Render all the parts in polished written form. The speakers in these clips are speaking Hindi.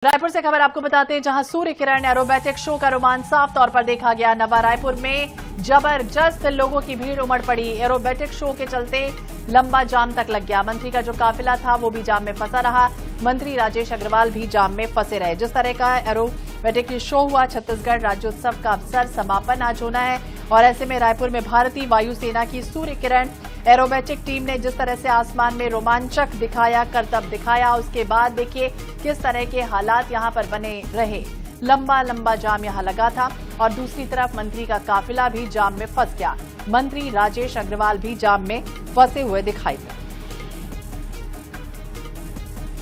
रायपुर से खबर आपको बताते हैं, जहां सूर्य किरण एरोबैटिक शो का रोमांच साफ तौर पर देखा गया। नवा रायपुर में जबरदस्त लोगों की भीड़ उमड़ पड़ी। एरोबैटिक शो के चलते लंबा जाम तक लग गया। मंत्री का जो काफिला था वो भी जाम में फंसा रहा। मंत्री राजेश अग्रवाल भी जाम में फंसे रहे। जिस तरह का एरोबैटिक शो हुआ, छत्तीसगढ़ राज्योत्सव का अवसर समापन आज होना है और ऐसे में रायपुर में भारतीय वायुसेना की सूर्य किरण एरोबैटिक टीम ने जिस तरह से आसमान में रोमांचक दिखाया, करतब दिखाया, उसके बाद देखिए किस तरह के हालात यहां पर बने रहे। लंबा लंबा जाम यहां लगा था और दूसरी तरफ मंत्री का काफिला भी जाम में फंस गया। मंत्री राजेश अग्रवाल भी जाम में फंसे हुए दिखाई दिए।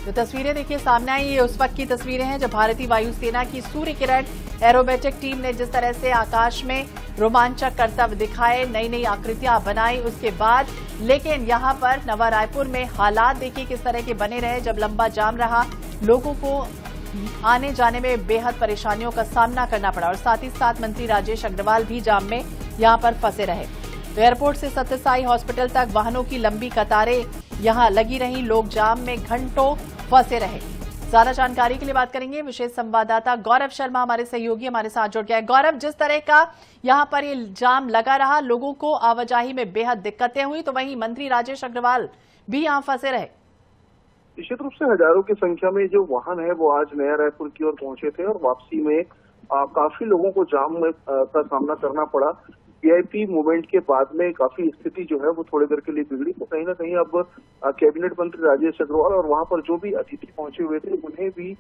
जो तस्वीरें देखिए सामने आई, ये उस वक्त की तस्वीरें हैं जब भारतीय वायुसेना की सूर्य किरण एरोबैटिक टीम ने जिस तरह से आकाश में रोमांचक करतब दिखाए, नई नई आकृतियां बनाई। उसके बाद लेकिन यहां पर नवा रायपुर में हालात देखिए किस तरह के बने रहे। जब लंबा जाम रहा, लोगों को आने जाने में बेहद परेशानियों का सामना करना पड़ा और साथ ही साथ मंत्री राजेश अग्रवाल भी जाम में यहां पर फंसे रहे। तो एयरपोर्ट से सत्यसाई हॉस्पिटल तक वाहनों की लंबी कतारें यहां लगी रही। लोग जाम में घंटों फंसे रहे। ज्यादा जानकारी के लिए बात करेंगे विशेष संवाददाता गौरव शर्मा, हमारे सहयोगी हमारे साथ जुड़ गया है। गौरव, जिस तरह का यहां पर ये जाम लगा रहा, लोगों को आवाजाही में बेहद दिक्कतें हुई, तो वहीं मंत्री राजेश अग्रवाल भी यहां फंसे रहे। निश्चित रूप से हजारों की संख्या में जो वाहन है वो आज नया रायपुर की ओर पहुंचे थे और वापसी में काफी लोगों को जाम का सामना करना पड़ा। वीआईपी मूवमेंट के बाद में काफी स्थिति जो है वो थोड़ी देर के लिए बिगड़ी, तो कहीं ना कहीं अब कैबिनेट मंत्री राजेश अग्रवाल और वहां पर जो भी अतिथि पहुंचे हुए थे उन्हें भी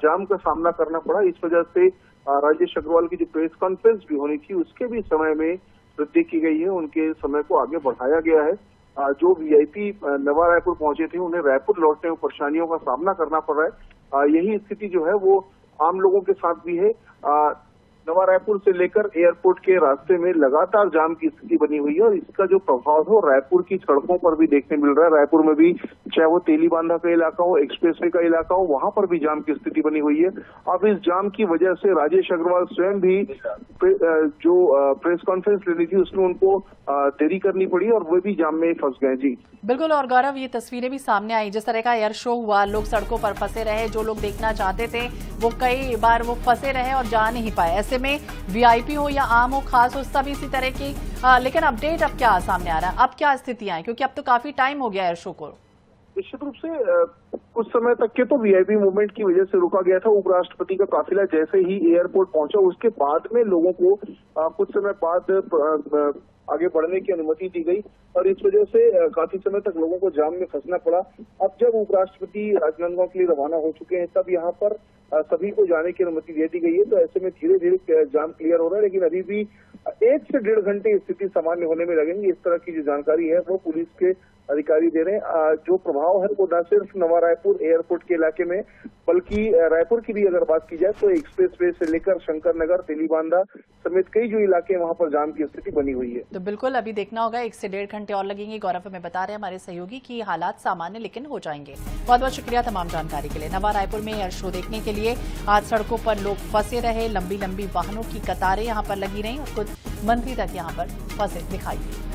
जाम का सामना करना पड़ा। इस वजह से राजेश अग्रवाल की जो प्रेस कॉन्फ्रेंस भी होनी थी उसके भी समय में वृद्धि की गई है, उनके समय को आगे बढ़ाया गया है। जो वीआईपी नवा रायपुर पहुंचे थे उन्हें रायपुर लौटने में परेशानियों का सामना करना पड़ रहा है। यही स्थिति जो है वो आम लोगों के साथ भी है। नवा रायपुर से लेकर एयरपोर्ट के रास्ते में लगातार जाम की स्थिति बनी हुई है और इसका जो प्रभाव है रायपुर की सड़कों पर भी देखने मिल रहा है। रायपुर में भी चाहे वो तेलीबांधा का इलाका हो, एक्सप्रेसवे का इलाका हो, वहां पर भी जाम की स्थिति बनी हुई है। अब इस जाम की वजह से राजेश अग्रवाल स्वयं भी जो प्रेस कॉन्फ्रेंस लेनी थी उसमें उनको देरी करनी पड़ी और वो भी जाम में फंस गए। जी बिल्कुल। और गौरव, ये तस्वीरें भी सामने आई, जिस तरह का एयर शो हुआ, लोग सड़कों पर फंसे रहे। जो लोग देखना चाहते थे वो कई बार वो फंसे रहे और जा नहीं पाए। ऐसे में वीआईपी हो या आम हो, खास हो, सब इसी तरह की। लेकिन अपडेट अब क्या सामने आ रहा है, अब क्या स्थितियां हैं, क्योंकि अब तो काफी टाइम हो गया एयर शो को। निश्चित रूप से कुछ समय तक के तो वीआईपी मूवमेंट की वजह से रुका गया था। उपराष्ट्रपति का काफिला जैसे ही एयरपोर्ट पहुंचा उसके बाद में लोगों को कुछ समय बाद आगे बढ़ने की अनुमति दी गई और इस वजह से काफी समय तक लोगों को जाम में फंसना पड़ा। अब जब उपराष्ट्रपति राजनांदगांव के लिए रवाना हो चुके हैं तब यहाँ पर सभी को जाने की अनुमति दे दी गई है। तो ऐसे में धीरे धीरे जाम क्लियर हो रहा है, लेकिन अभी भी 1 से 1.5 घंटे स्थिति सामान्य होने में लगेंगे। इस तरह की जो जानकारी है वो पुलिस के अधिकारी दे रहे हैं। जो प्रभाव है वो न सिर्फ नवा रायपुर एयरपोर्ट के इलाके में बल्कि रायपुर की भी अगर बात की जाए तो एक्सप्रेसवे से लेकर शंकर नगर, तेलीबांधा समेत कई जो इलाके वहां पर जाम की स्थिति बनी हुई है। तो बिल्कुल अभी देखना होगा, 1 से 1.5 घंटे और लगेंगे। गौरव हमें बता रहे हैं हमारे सहयोगी की हालात सामान्य लेकिन हो जाएंगे। बहुत बहुत शुक्रिया तमाम जानकारी के लिए। नवा रायपुर में एयर शो देखने के लिए आज सड़कों पर लोग फंसे रहे। लंबी लंबी वाहनों की कतारें यहाँ पर लगी रही और कुछ मंत्री तक यहाँ पर फंसे दिखाई दिए।